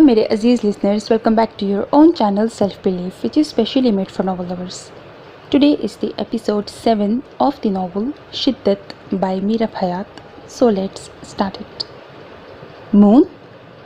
سلام میرے عزیز listeners, welcome back to your own channel Self Belief, which is specially made for novel lovers. Today is the episode 7 of the novel Shiddat by Meerab Hayat. So let's start it. Moon,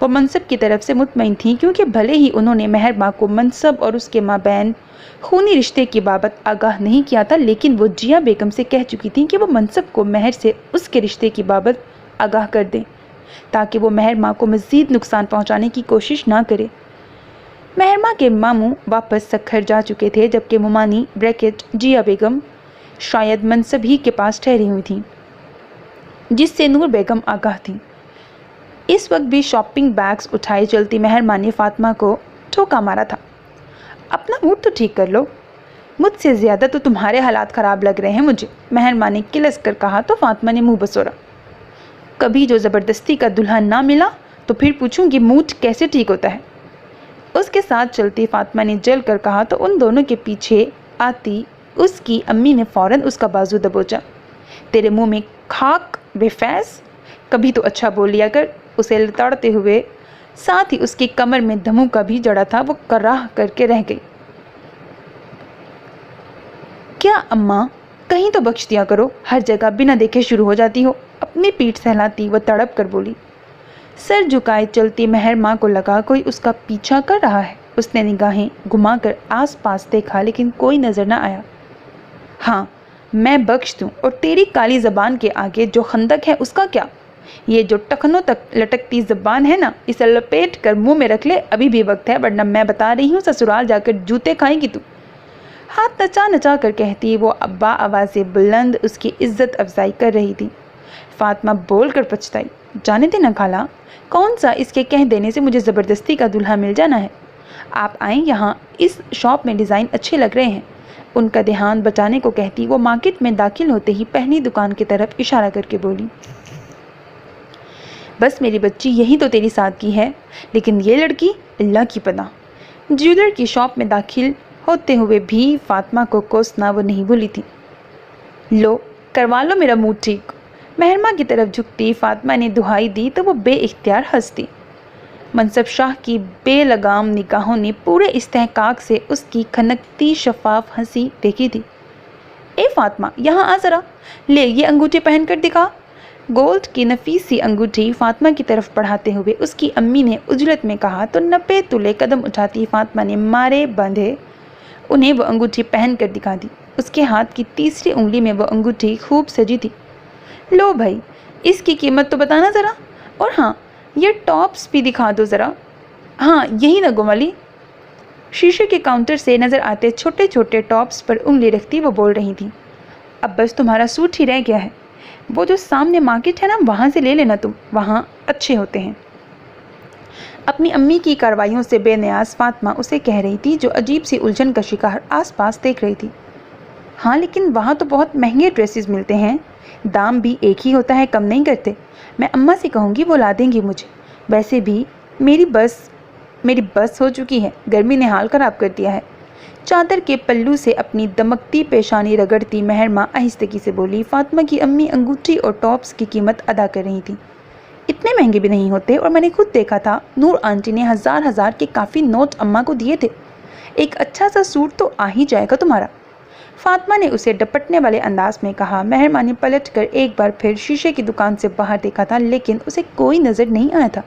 وہ منصب کی طرف سے مطمئن تھیں کیونکہ بھلے ہی انہوں نے مہر ماں کو منصب اور اس کے مابین خونی رشتے کی بابت آگاہ نہیں کیا تھا، لیکن وہ جیا بیگم سے کہہ چکی تھیں کہ وہ منصب کو مہر سے اس کے رشتے کی بابت آگاہ کر دیں تاکہ وہ مہر ماں کو مزید نقصان پہنچانے کی کوشش نہ کرے۔ مہر ماں کے ماموں واپس سکھر جا چکے تھے جبکہ ممانی جیا بیگم شاید منصب ہی کے پاس ٹھہری ہوئی تھیں جس سے نور بیگم آگاہ تھیں۔ اس وقت بھی شاپنگ بیگز اٹھائے چلتی مہر ماں نے فاطمہ کو ٹھوکا مارا تھا، اپنا موڈ تو ٹھیک کر لو، مجھ سے زیادہ تو تمہارے حالات خراب لگ رہے ہیں مجھے، مہر ماں نے کلس کر کہا تو فاطمہ نے منہ بسورا۔ کبھی جو زبردستی کا دلہا نہ ملا تو پھر پوچھوں گی موڈ کیسے ٹھیک ہوتا ہے، اس کے ساتھ چلتی فاطمہ نے جل کر کہا تو ان دونوں کے پیچھے آتی اس کی امی نے فوراً اس کا بازو دبوچا۔ تیرے منہ میں خاک بے فیض، کبھی تو اچھا بول لیا کر، اسے لتاڑتے ہوئے ساتھ ہی اس کی کمر میں دھمو کا بھی جڑا تھا، وہ کراہ کر کے رہ گئی۔ کیا اماں کہیں تو بخش دیا کرو، ہر جگہ بنا دیکھے شروع ہو جاتی ہو، اپنی پیٹھ سہلاتی وہ تڑپ کر بولی۔ سر جھکائے چلتی مہر ماں کو لگا کوئی اس کا پیچھا کر رہا ہے، اس نے نگاہیں گھما کر آس پاس دیکھا لیکن کوئی نظر نہ آیا۔ ہاں میں بخش دوں، اور تیری کالی زبان کے آگے جو خندق ہے اس کا کیا؟ یہ جو ٹخنوں تک لٹکتی زبان ہے نا، اسے لپیٹ کر منہ میں رکھ لے، ابھی بھی وقت ہے، ورنہ میں بتا رہی ہوں سسرال جا کر جوتے کھائیں گی تو۔ ہاتھ نچا نچا کر کہتی وہ ابا آوازیں بلند اس کی عزت افزائی کر رہی تھی۔ فاطمہ بول کر پچھتائی، جانے دینا خالہ، کون سا اس کے کہہ دینے سے مجھے زبردستی کا دلہا مل جانا ہے؟ آپ آئیں یہاں، اس شاپ میں ڈیزائن اچھے لگ رہے ہیں، ان کا دھیان بچانے کو کہتی وہ مارکیٹ میں داخل ہوتے ہی پہلی دکان کی طرف اشارہ کر کے بولی۔ بس میری بچی یہی تو تیری سادگی ہے، لیکن یہ لڑکی اللہ کی پناہ۔ جیولر کی شاپ میں داخل ہوتے ہوئے بھی فاطمہ کو کوسنا وہ نہیں بھولی تھی۔ لو کروا لو میرا موڈ ٹھیک۔ مہر ماں کی طرف جھکتی فاطمہ نے دہائی دی تو وہ بے اختیار ہنس دی۔ منصب شاہ کی بے لگام نگاہوں نے پورے استحقاق سے اس کی کھنکتی شفاف ہنسی دیکھی تھی۔ اے فاطمہ یہاں آ ذرا، لے یہ انگوٹھی پہن کر دکھا۔ گولڈ کی نفیس سی انگوٹھی فاطمہ کی طرف بڑھاتے ہوئے اس کی امی نے عجلت میں کہا تو 90 تلے قدم اٹھاتی فاطمہ نے مارے باندھے انہیں وہ انگوٹھی پہن کر دکھا دی۔ اس کے ہاتھ کی تیسری انگلی میں وہ انگوٹھی خوب سجی تھی۔ لو بھائی اس کی قیمت تو بتانا ذرا، اور ہاں یہ ٹاپس بھی دکھا دو ذرا۔ ہاں یہی نہ گملی۔ شیشے کے کاؤنٹر سے نظر آتے چھوٹے چھوٹے ٹاپس پر انگلی رکھتی وہ بول رہی تھی، اب بس تمہارا سوٹ ہی رہ گیا ہے، وہ جو سامنے مارکیٹ ہے نا وہاں سے لے لینا تم، وہاں اچھے ہوتے ہیں۔ اپنی امی کی کاروائیوں سے بے نیاز فاطمہ اسے کہہ رہی تھی جو عجیب سی الجھن کا شکار آس پاس دیکھ رہی تھی۔ ہاں لیکن وہاں تو بہت مہنگے ڈریسز ملتے ہیں، دام بھی ایک ہی ہوتا ہے، کم نہیں کرتے۔ میں اماں سے کہوں گی وہ لا دیں گی مجھے، ویسے بھی میری بس ہو چکی ہے، گرمی نے حال خراب کر دیا ہے۔ چادر کے پلو سے اپنی دمکتی پیشانی رگڑتی مہر ماں آہستگی سے بولی۔ فاطمہ کی امی انگوٹھی اور ٹاپس کی قیمت ادا کر رہی تھی۔ اتنے مہنگے بھی نہیں ہوتے، اور میں نے خود دیکھا تھا، نور آنٹی نے ہزار کے کافی نوٹ اماں کو دیے تھے، ایک اچھا سا سوٹ تو آ ہی جائے گا تمہارا۔ فاطمہ نے اسے ڈپٹنے والے انداز میں کہا۔ مہر ماں نے پلٹ کر ایک بار پھر شیشے کی دکان سے باہر دیکھا تھا لیکن اسے کوئی نظر نہیں آیا تھا۔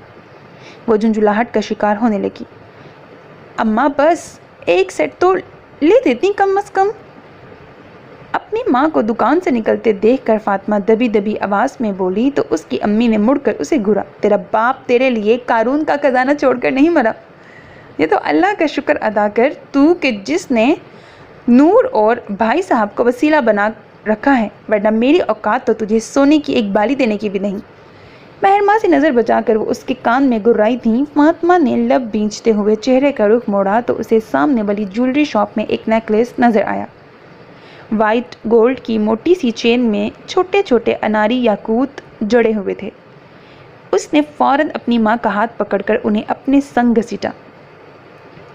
وہ جھنجھلاہٹ کا شکار ہونے لگی۔ اماں بس ایک سیٹ تو لے دیتی کم از کم۔ اپنی ماں کو دکان سے نکلتے دیکھ کر فاطمہ دبی دبی آواز میں بولی تو اس کی امی نے مڑ کر اسے گھورا۔ تیرا باپ تیرے لیے قارون کا خزانہ چھوڑ کر نہیں مرا، یہ تو اللہ کا شکر ادا کر تو کہ جس نے نور اور بھائی صاحب کو وسیلہ بنا رکھا ہے، ورنہ میری اوقات تو تجھے سونے کی ایک بالی دینے کی بھی نہیں۔ مہر ماں سے نظر بچا کر وہ اس کے کان میں گرائی تھیں۔ فاطمہ نے لب بھینچتے ہوئے چہرے کا رخ موڑا تو اسے سامنے والی جیولری شاپ میں ایک نیکلس نظر آیا۔ وائٹ گولڈ کی موٹی سی چین میں چھوٹے چھوٹے اناری یاقوت جڑے ہوئے تھے۔ اس نے فوراً اپنی ماں کا ہاتھ پکڑ کر انہیں اپنے سنگ گھسیٹا۔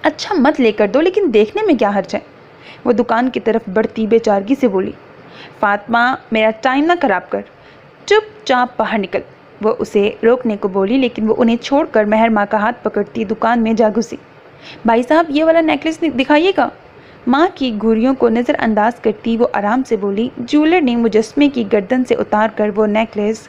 اچھا مت لے کر دو، لیکن دیکھنے میں کیا حرج ہے؟ وہ دکان کی طرف بڑھتی بے چارگی سے بولی۔ فاطمہ میرا ٹائم نہ خراب کر، چپ چاپ باہر نکل، وہ اسے روکنے کو بولی لیکن وہ انہیں چھوڑ کر مہر ماں کا ہاتھ پکڑتی دکان میں جا گھسی۔ بھائی صاحب یہ والا نیکلس دکھائیے گا۔ ماں کی گھوریوں کو نظر انداز کرتی وہ آرام سے بولی۔ جیولر نے مجسمے کی گردن سے اتار کر وہ نیکلس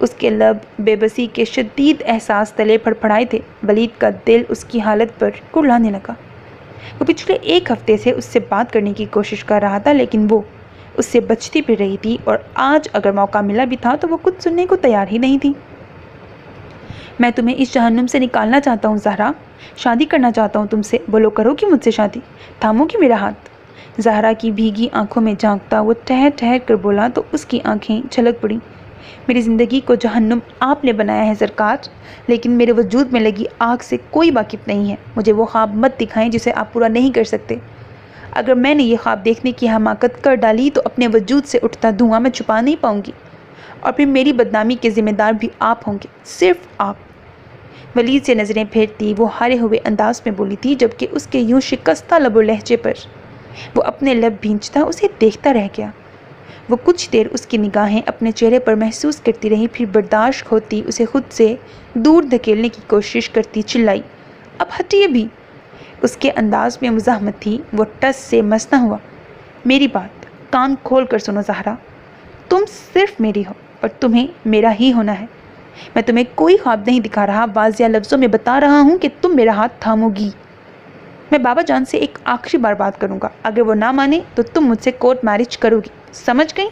اس کے لب بے بسی کے شدید احساس تلے پھڑپھڑائے تھے۔ ولید کا دل اس کی حالت پر کڑلانے لگا۔ وہ پچھلے 1 ہفتے سے اس سے بات کرنے کی کوشش کر رہا تھا، لیکن وہ اس سے بچتی پھر رہی تھی، اور آج اگر موقع ملا بھی تھا تو وہ کچھ سننے کو تیار ہی نہیں تھی۔ میں تمہیں اس جہنم سے نکالنا چاہتا ہوں زہرا، شادی کرنا چاہتا ہوں تم سے، بولو کرو گی مجھ سے شادی، تھامو گی میرا ہاتھ؟ زہرا کی بھیگی آنکھوں میں جھانکتا وہ ٹھہر ٹھہر کر بولا تو اس کی آنکھیں چھلک پڑیں۔ میری زندگی کو جہنم آپ نے بنایا ہے سرکار، لیکن میرے وجود میں لگی آگ سے کوئی واقف نہیں ہے۔ مجھے وہ خواب مت دکھائیں جسے آپ پورا نہیں کر سکتے۔ اگر میں نے یہ خواب دیکھنے کی حماقت کر ڈالی تو اپنے وجود سے اٹھتا دھواں میں چھپا نہیں پاؤں گی، اور پھر میری بدنامی کے ذمہ دار بھی آپ ہوں گے، صرف آپ۔ ولید سے نظریں پھیرتی وہ ہارے ہوئے انداز میں بولی تھی، جبکہ اس کے یوں شکستہ لب و لہجے پر وہ اپنے لب بھینچتا اسے دیکھتا رہ گیا۔ وہ کچھ دیر اس کی نگاہیں اپنے چہرے پر محسوس کرتی رہی، پھر برداشت کھوتی اسے خود سے دور دھکیلنے کی کوشش کرتی چلائی، اب ہٹیے بھی۔ اس کے انداز میں مزاحمت تھی۔ وہ ٹس سے مس نہ ہوا۔ میری بات کان کھول کر سنو زہرا، تم صرف میری ہو اور تمہیں میرا ہی ہونا ہے۔ میں تمہیں کوئی خواب نہیں دکھا رہا، واضح لفظوں میں بتا رہا ہوں کہ تم میرا ہاتھ تھامو گی۔ میں بابا جان سے ایک آخری بار بات کروں گا، اگر وہ نہ مانے تو تم مجھ سے کورٹ میرج کرو گی، سمجھ گئی؟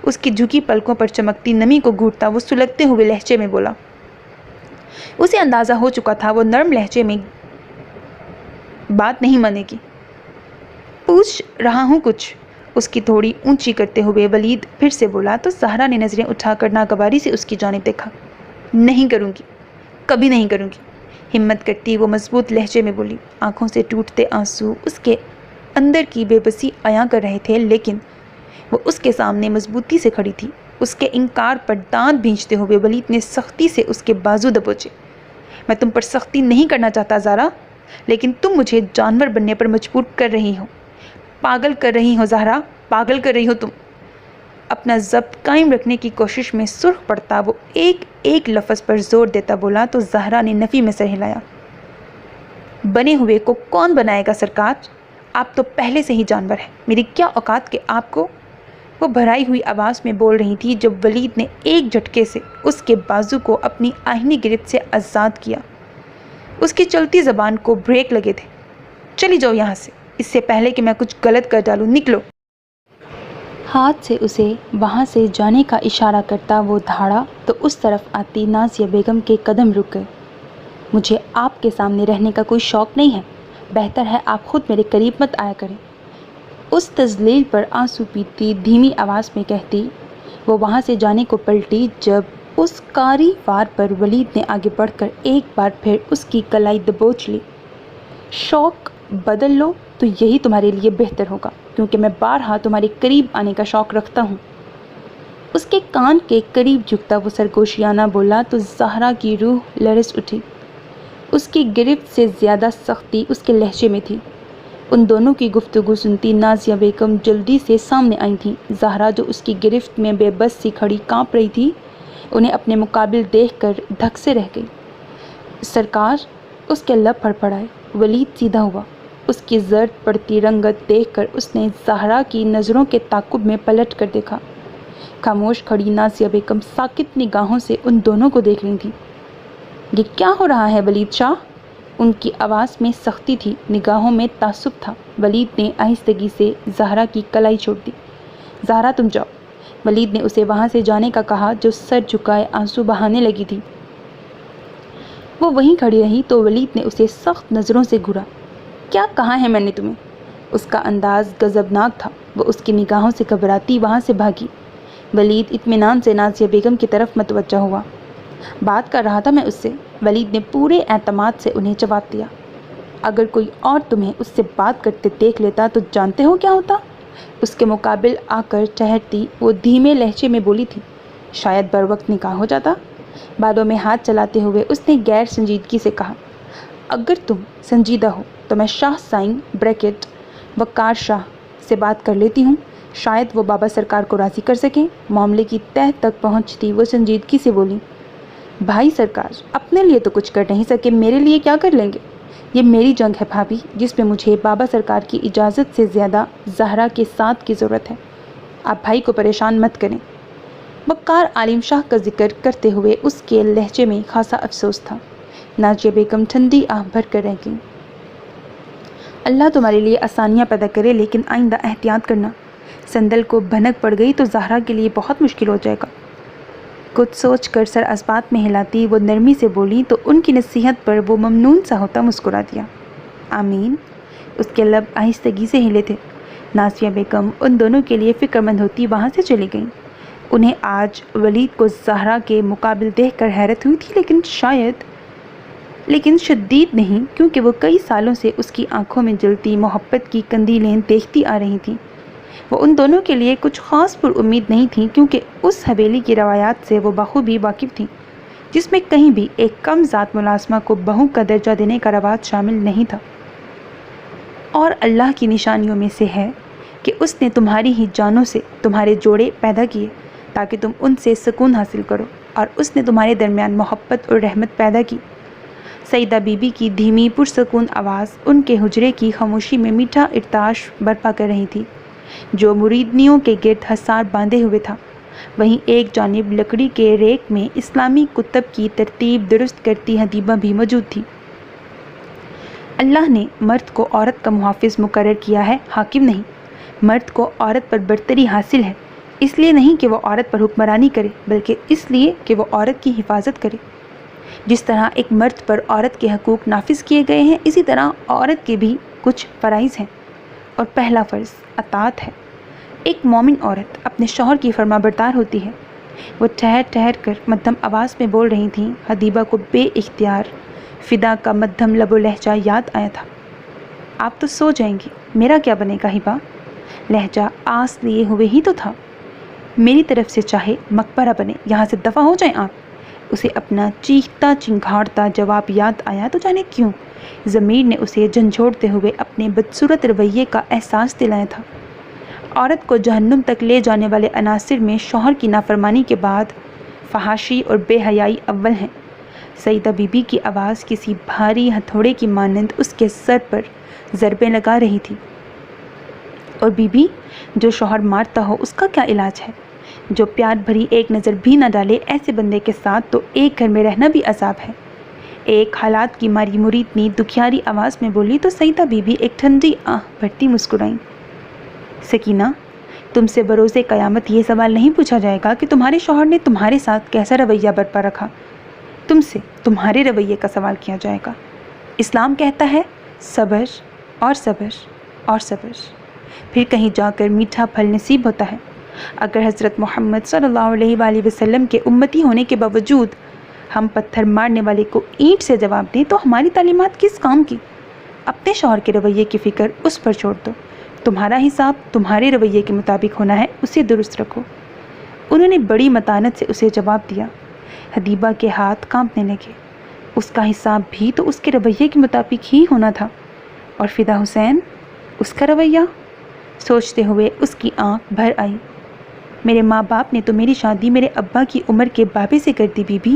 اس کی جھکی پلکوں پر چمکتی نمی کو گھونٹتا وہ سلگتے ہوئے لہجے میں بولا۔ اسے اندازہ ہو چکا تھا وہ نرم لہجے میں بات نہیں مانے گی۔ پوچھ رہا ہوں کچھ، اس کی تھوڑی اونچی کرتے ہوئے ولید پھر سے بولا تو زہرا نے نظریں اٹھا کر ناگواری سے اس کی جانب دیکھا۔ نہیں کروں گی، کبھی نہیں کروں گی، ہمت کرتی وہ مضبوط لہجے میں بولی۔ آنکھوں سے ٹوٹتے آنسو اس کے اندر کی بے بسی عیاں کر رہے تھے، لیکن وہ اس کے سامنے مضبوطی سے کھڑی تھی۔ اس کے انکار پر دانت بھینچتے ہوئے ولید نے سختی سے اس کے بازو دبوچے۔ میں تم پر سختی نہیں کرنا چاہتا زہرا، لیکن تم مجھے جانور بننے پر مجبور کر رہی ہو، پاگل کر رہی ہو زہرا، پاگل کر رہی ہو تم۔ اپنا ضبط قائم رکھنے کی کوشش میں سرخ پڑتا وہ ایک ایک لفظ پر زور دیتا بولا تو زہرا نے نفی میں سر ہلایا۔ بنے ہوئے کو کون بنائے گا سرکار؟ آپ تو پہلے سے ہی جانور ہیں، میری کیا اوقات کہ آپ کو؟ وہ بھرائی ہوئی آواز میں بول رہی تھی جب ولید نے ایک جھٹکے سے اس کے بازو کو اپنی آہنی گرفت سے آزاد کیا۔ اس کی چلتی زبان کو بریک لگے تھے۔ چلی جاؤ یہاں سے، اس سے پہلے کہ میں کچھ غلط کر ڈالوں، نکلو۔ ہاتھ سے اسے وہاں سے جانے کا اشارہ کرتا وہ دھاڑا تو اس طرف آتی نازیہ بیگم کے قدم رک گئے۔ مجھے آپ کے سامنے رہنے کا کوئی شوق نہیں ہے، بہتر ہے آپ خود میرے قریب مت آیا کریں، اس تذلیل پر آنسو پیتی دھیمی آواز میں کہتی وہ وہاں سے جانے کو پلٹی، جب اس کاری وار پر ولید نے آگے بڑھ کر ایک بار پھر اس کی کلائی دبوچ لی۔ شوق بدل لو تو یہی تمہارے لیے بہتر ہوگا، کیونکہ میں بارہا تمہارے قریب آنے کا شوق رکھتا ہوں۔ اس کے کان کے قریب جھکتا وہ سرگوشیانہ بولا تو زہرا کی روح لرز اٹھی۔ اس کی گرفت سے زیادہ سختی اس کے لہجے میں تھی۔ ان دونوں کی گفتگو سنتی نازیہ بیگم جلدی سے سامنے آئی تھیں۔ زہرا جو اس کی گرفت میں بے بس سی کھڑی کانپ رہی تھی، انہیں اپنے مقابل دیکھ کر دھک سے رہ گئی۔ سرکار، اس کے لب پھڑپڑائے۔ ولید سیدھا ہوا۔ اس کی زرد پڑتی رنگت دیکھ کر اس نے زہرا کی نظروں کے تعاقب میں پلٹ کر دیکھا۔ خاموش کھڑی نازیہ بیگم ساکت نگاہوں سے ان دونوں کو دیکھ رہی تھی۔ یہ کیا ہو رہا ہے ولید شاہ؟ ان کی آواز میں سختی تھی، نگاہوں میں تعصب تھا۔ ولید نے آہستگی سے زہرا کی کلائی چھوڑ دی۔ زہرا تم جاؤ، ولید نے اسے وہاں سے جانے کا کہا جو سر جھکائے آنسو بہانے لگی تھی۔ وہ وہیں کھڑی رہی تو ولید نے اسے سخت نظروں سے گھورا۔ کیا کہا ہے میں نے تمہیں؟ اس کا انداز غضبناک تھا۔ وہ اس کی نگاہوں سے گھبراتی وہاں سے بھاگی۔ ولید اطمینان سے نازیہ بیگم کی طرف متوجہ ہوا۔ بات کر رہا تھا میں اس سے، ولید نے پورے اعتماد سے انہیں جواب دیا۔ اگر کوئی اور تمہیں اس سے بات کرتے دیکھ لیتا تو جانتے ہو کیا ہوتا؟ اس کے مقابل آ کر ٹھہرتی وہ دھیمے لہجے میں بولی تھی۔ شاید بروقت نکاح ہو جاتا۔ بالوں میں ہاتھ چلاتے ہوئے اس نے غیر سنجیدگی سے کہا، اگر تم سنجیدہ ہو تو میں شاہ سائن بریکٹ وقار شاہ سے بات کر لیتی ہوں، شاید وہ بابا سرکار کو راضی کر سکیں۔ معاملے کی تہہ تک پہنچتی وہ سنجیدگی سے بولی، بھائی سرکار اپنے لیے تو کچھ کر نہیں سکے، میرے لیے کیا کر لیں گے؟ یہ میری جنگ ہے بھابھی، جس میں مجھے بابا سرکار کی اجازت سے زیادہ زہرا کے ساتھ کی ضرورت ہے۔ آپ بھائی کو پریشان مت کریں۔ وقار عالم شاہ کا ذکر کرتے ہوئے اس کے لہجے میں خاصا افسوس تھا۔ نازیہ بیگم ٹھنڈی آہ بھر کر رہ گئیں۔ اللہ تمہارے لیے آسانیاں پیدا کرے، لیکن آئندہ احتیاط کرنا، سندل کو بھنک پڑ گئی تو زہرا کے لیے بہت مشکل ہو جائے گا۔ کچھ سوچ کر سر اسبات میں ہلاتی وہ نرمی سے بولی تو ان کی نصیحت پر وہ ممنون سا ہوتا مسکرا دیا۔ آمین۔ اس کے لب آہستگی سے ہلے تھے۔ نازیہ بیگم ان دونوں کے لیے فکر مند ہوتی وہاں سے چلی گئیں۔ انہیں آج ولید کو زہرا کے مقابل دیکھ کر حیرت ہوئی تھی، لیکن شدید نہیں، کیونکہ وہ کئی سالوں سے اس کی آنکھوں میں جلتی محبت کی قندیلیں دیکھتی آ رہی تھیں۔ وہ ان دونوں کے لیے کچھ خاص پر امید نہیں تھیں، کیونکہ اس حویلی کی روایات سے وہ بخوبی واقف تھیں، جس میں کہیں بھی ایک کم ذات ملازمہ کو بہو کا درجہ دینے کا رواج شامل نہیں تھا۔ اور اللہ کی نشانیوں میں سے ہے کہ اس نے تمہاری ہی جانوں سے تمہارے جوڑے پیدا کیے تاکہ تم ان سے سکون حاصل کرو، اور اس نے تمہارے درمیان محبت اور رحمت پیدا کی۔ سیدہ بی بی کی دھیمی پرسکون آواز ان کے حجرے کی خاموشی میں میٹھا ارتعاش برپا کر رہی تھی، جو مریدنیوں کے گرد حصار باندھے ہوئے تھا۔ وہیں ایک جانب لکڑی کے ریک میں اسلامی کتب کی ترتیب درست کرتی حدیبہ بھی موجود تھی۔ اللہ نے مرد کو عورت کا محافظ مقرر کیا ہے، حاکم نہیں۔ مرد کو عورت پر برتری حاصل ہے، اس لیے نہیں کہ وہ عورت پر حکمرانی کرے، بلکہ اس لیے کہ وہ عورت کی حفاظت کرے۔ جس طرح ایک مرد پر عورت کے حقوق نافذ کیے گئے ہیں، اسی طرح عورت کے بھی کچھ فرائض ہیں، اور پہلا فرض اطاعت ہے۔ ایک مومن عورت اپنے شوہر کی فرما بردار ہوتی ہے۔ وہ ٹھہر ٹھہر کر مدھم آواز میں بول رہی تھیں۔ حدیبہ کو بے اختیار فدا کا مدھم لب و لہجہ یاد آیا تھا۔ آپ تو سو جائیں گی، میرا کیا بنے گا ہبا؟ لہجہ آس لیے ہوئے ہی تو تھا۔ میری طرف سے چاہے مقبرہ بنے، یہاں سے دفع ہو جائیں آپ۔ اسے اپنا چیختا چنگھاڑتا جواب یاد آیا تو جانے کیوں ضمیر نے اسے جھنجھوڑتے ہوئے اپنے بدصورت رویے کا احساس دلایا تھا۔ عورت کو جہنم تک لے جانے والے عناصر میں شوہر کی نافرمانی کے بعد فحاشی اور بے حیائی اول ہیں۔ سیدہ بی بی کی آواز کسی بھاری ہتھوڑے کی مانند اس کے سر پر ضربیں لگا رہی تھی۔ اور بی بی، جو شوہر مارتا ہو اس کا کیا علاج ہے؟ جو پیار بھری ایک نظر بھی نہ ڈالے، ایسے بندے کے ساتھ تو ایک گھر میں رہنا بھی عذاب ہے۔ ایک حالات کی ماری مریدنی دکھیاری آواز میں بولی تو سیدہ بی بی ایک ٹھنڈی آہ بھرتی مسکرائیں۔ سکینہ، تم سے بروز قیامت یہ سوال نہیں پوچھا جائے گا کہ تمہارے شوہر نے تمہارے ساتھ کیسا رویہ برپا رکھا۔ تم سے تمہارے رویے کا سوال کیا جائے گا۔ اسلام کہتا ہے صبر اور صبر اور صبر، پھر کہیں جا کر میٹھا پھل نصیب ہوتا ہے۔ اگر حضرت محمد صلی اللہ علیہ وآلہ وسلم کے امتی ہونے کے باوجود ہم پتھر مارنے والے کو اینٹ سے جواب دیں تو ہماری تعلیمات کس کام کی؟ اپنے شوہر کے رویے کی فکر اس پر چھوڑ دو۔ تمہارا حساب تمہارے رویے کے مطابق ہونا ہے، اسے درست رکھو۔ انہوں نے بڑی متانت سے اسے جواب دیا۔ حدیبہ کے ہاتھ کانپنے لگے۔ اس کا حساب بھی تو اس کے رویے کے مطابق ہی ہونا تھا، اور فدا حسین، اس کا رویہ؟ سوچتے ہوئے اس کی آنکھ بھر آئی۔ میرے ماں باپ نے تو میری شادی میرے ابا کی عمر کے بابے سے کر دی بی بی۔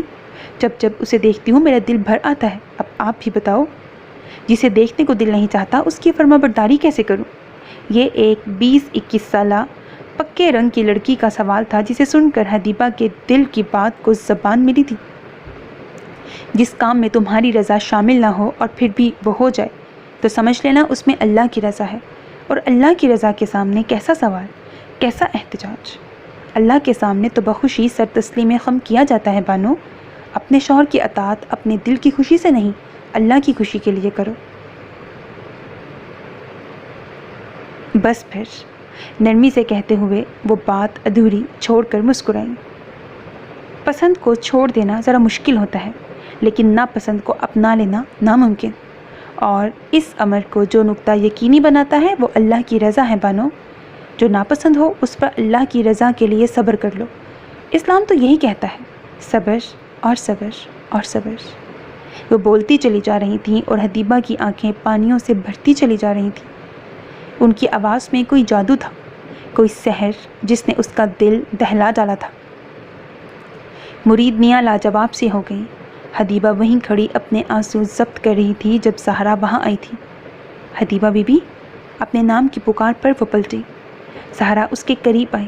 جب اسے دیکھتی ہوں میرا دل بھر آتا ہے۔ اب آپ بھی بتاؤ، جسے دیکھنے کو دل نہیں چاہتا اس کی فرما برداری کیسے کروں؟ یہ ایک 20-21 سالہ پکے رنگ کی لڑکی کا سوال تھا، جسے سن کر حدیبہ کے دل کی بات کو زبان ملی تھی۔ جس کام میں تمہاری رضا شامل نہ ہو اور پھر بھی وہ ہو جائے تو سمجھ لینا اس میں اللہ کی رضا ہے، اور اللہ کی رضا کے سامنے کیسا سوال، کیسا احتجاج؟ اللہ کے سامنے تو بخوشی سر تسلیم خم کیا جاتا ہے بانو۔ اپنے شوہر کی اطاعت اپنے دل کی خوشی سے نہیں، اللہ کی خوشی کے لیے کرو۔ بس پھر، نرمی سے کہتے ہوئے وہ بات ادھوری چھوڑ کر مسکرائیں۔ پسند کو چھوڑ دینا ذرا مشکل ہوتا ہے، لیکن ناپسند کو اپنا لینا ناممکن، اور اس امر کو جو نقطہ یقینی بناتا ہے وہ اللہ کی رضا ہے بانو۔ جو ناپسند ہو اس پر اللہ کی رضا کے لیے صبر کر لو۔ اسلام تو یہی کہتا ہے، صبر اور صبر اور صبر۔ وہ بولتی چلی جا رہی تھیں اور حدیبہ کی آنکھیں پانیوں سے بھرتی چلی جا رہی تھیں۔ ان کی آواز میں کوئی جادو تھا، کوئی سحر جس نے اس کا دل دہلا ڈالا تھا۔ مریدنیاں لاجواب سی ہو گئیں۔ حدیبہ وہیں کھڑی اپنے آنسو ضبط کر رہی تھی جب زہرا وہاں آئی تھی۔ حدیبہ بی بی، اپنے نام کی پکار پر وہ پلٹی۔ زہرا اس کے قریب آئی۔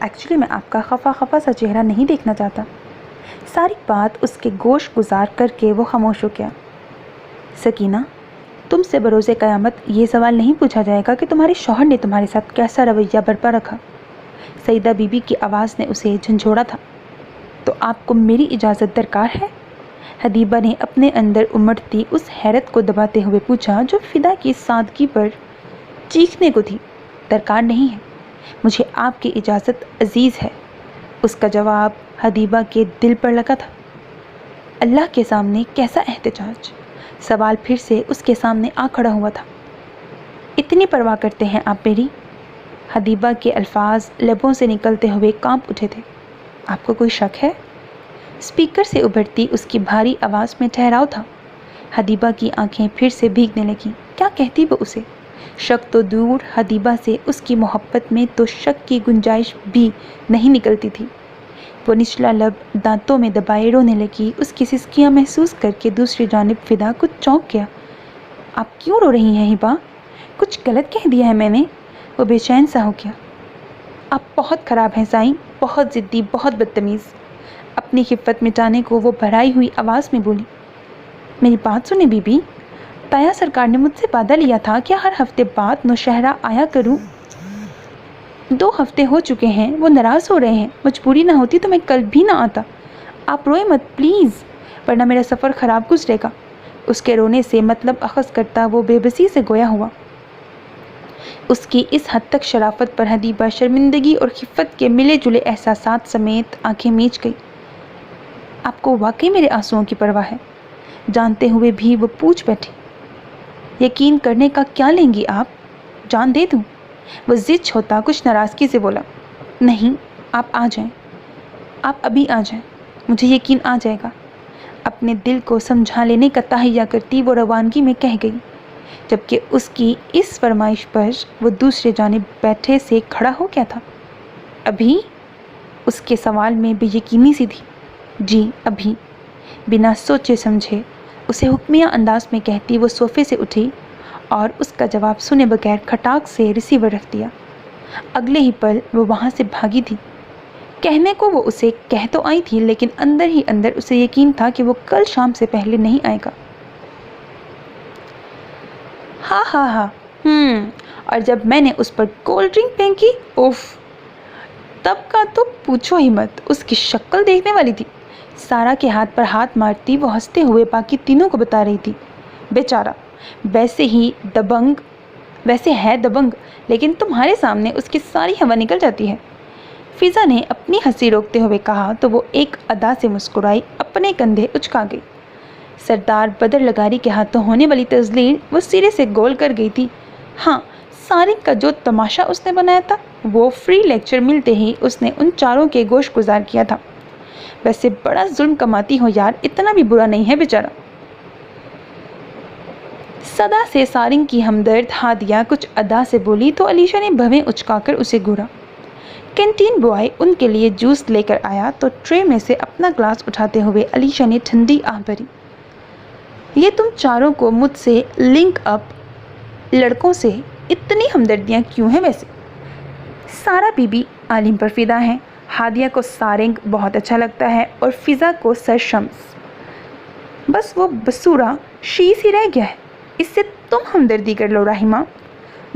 ایکچولی میں آپ کا خفا خفا سا چہرہ نہیں دیکھنا چاہتا۔ ساری بات اس کے گوش گزار کر کے وہ خاموش ہو گیا۔ سکینہ، تم سے بروز قیامت یہ سوال نہیں پوچھا جائے گا کہ تمہارے شوہر نے تمہارے ساتھ کیسا رویہ برپا رکھا۔ سیدہ بی بی کی آواز نے اسے جھنجھوڑا تھا۔ تو آپ کو میری اجازت درکار ہے؟ حدیبہ نے اپنے اندر امڑتی اس حیرت کو دباتے ہوئے پوچھا جو فدا کی سادگی پر چیخنے کو تھی۔ درکار نہیں ہے، مجھے آپ کی اجازت عزیز ہے۔ اس کا جواب حدیبہ کے دل پر لگا تھا۔ اللہ کے سامنے کیسا احتجاج! سوال پھر سے اس کے سامنے آ کھڑا ہوا تھا۔ اتنی پرواہ کرتے ہیں آپ میری؟ حدیبہ کے الفاظ لبوں سے نکلتے ہوئے کانپ اٹھے تھے۔ آپ کو کوئی شک ہے؟ اسپیکر سے ابھرتی اس کی بھاری آواز میں ٹھہراؤ تھا۔ حدیبہ کی آنکھیں پھر سے بھیگنے لگیں۔ کیا کہتی وہ اسے؟ شک تو دور، حدیبہ سے اس کی محبت میں تو شک کی گنجائش بھی نہیں نکلتی تھی۔ وہ نچلا لب دانتوں میں دبائے رونے لگی۔ اس کی سسکیاں محسوس کر کے دوسری جانب فدا کچھ چونک گیا۔ آپ کیوں رو رہی ہیں ہبا؟ کچھ غلط کہہ دیا ہے میں نے؟ وہ بے چین سا ہو گیا۔ آپ بہت خراب ہیں سائیں، بہت ضدی، بہت بدتمیز۔ اپنی خفت مٹانے کو وہ بھرائی ہوئی آواز میں بولی۔ میری بات سنیں بی بی، تایا سرکار نے مجھ سے وعدہ لیا تھا کہ ہر ہفتے بعد نوشہرہ آیا کروں۔ 2 ہفتے ہو چکے ہیں، وہ ناراض ہو رہے ہیں۔ مجبوری نہ ہوتی تو میں کل بھی نہ آتا۔ آپ روئے مت پلیز، ورنہ میرا سفر خراب گزرے گا۔ اس کے رونے سے مطلب اخذ کرتا وہ بے بسی سے گویا ہوا۔ اس کی اس حد تک شرافت پر حدیبہ شرمندگی اور خفت کے ملے جلے احساسات سمیت آنکھیں میچ گئی۔ آپ کو واقعی میرے آنسوؤں کی پرواہ ہے؟ جانتے ہوئے بھی وہ پوچھ بیٹھی۔ یقین کرنے کا کیا لیں گی آپ؟ جان دے دوں؟ وہ ضد چھوتا کچھ ناراضگی سے بولا۔ نہیں، آپ آ جائیں، آپ ابھی آ جائیں، مجھے یقین آ جائے گا۔ اپنے دل کو سمجھا لینے کا تہیہ کرتی وہ روانگی میں کہہ گئی، جبکہ اس کی اس فرمائش پر وہ دوسرے جانب بیٹھے سے کھڑا ہو گیا تھا۔ ابھی؟ اس کے سوال میں بے یقینی سی تھی۔ جی ابھی، بنا سوچے سمجھے اسے حکمیہ انداز میں کہتی وہ صوفے سے اٹھی اور اس کا جواب سنے بغیر کھٹاک سے ریسیور رکھ دیا۔ اگلے ہی پل وہ وہاں سے بھاگی تھی۔ کہنے کو وہ اسے کہہ تو آئی تھی، لیکن اندر ہی اندر اسے یقین تھا کہ وہ کل شام سے پہلے نہیں آئے گا۔ ہاں ہاں ہاں اور جب میں نے اس پر کولڈ ڈرنک پھینکی، اوف، تب کا تو پوچھو ہی مت۔ اس کی شکل دیکھنے والی تھی۔ سارا کے ہاتھ پر ہاتھ مارتی وہ ہنستے ہوئے باقی تینوں کو بتا رہی تھی، بیچارہ ویسے ہے دبنگ، لیکن تمہارے سامنے اس کی ساری ہوا نکل جاتی ہے۔ فضا نے اپنی ہنسی روکتے ہوئے کہا تو وہ ایک ادا سے مسکرائی، اپنے کندھے اچکا گئی۔ سردار بدر لگاری کے ہاتھوں ہونے والی تزلیل وہ سرے سے گول کر گئی تھی۔ ہاں، سارنگ کا جو تماشا اس نے بنایا تھا وہ فری لیکچر ملتے ہی اس نے ان چاروں کے گوش گزار کیا تھا۔ ویسے بڑا ظلم کماتی ہو یار، اتنا بھی برا نہیں ہے بیچارہ۔ صدا سے سارنگ کی ہمدرد ہادیہ کچھ ادا سے بولی تو علیشا نے بھویں اچکا کر اسے گھورا۔ کینٹین بوائے ان کے لیے جوس لے کر آیا تو ٹرے میں سے اپنا گلاس اٹھاتے ہوئے علیشا نے ٹھنڈی آہ بھری۔ یہ تم چاروں کو مجھ سے لنک اپ لڑکوں سے اتنی ہمدردیاں کیوں ہیں ویسے؟ سارا بی بی عالم پر فدا ہیں، ہادیہ کو سارنگ بہت اچھا لگتا ہے اور فضا کو سر شمس۔ بس وہ بسورا شیز ہی رہ گیا ہے، اس سے تم ہمدردی کر لو راہمہ۔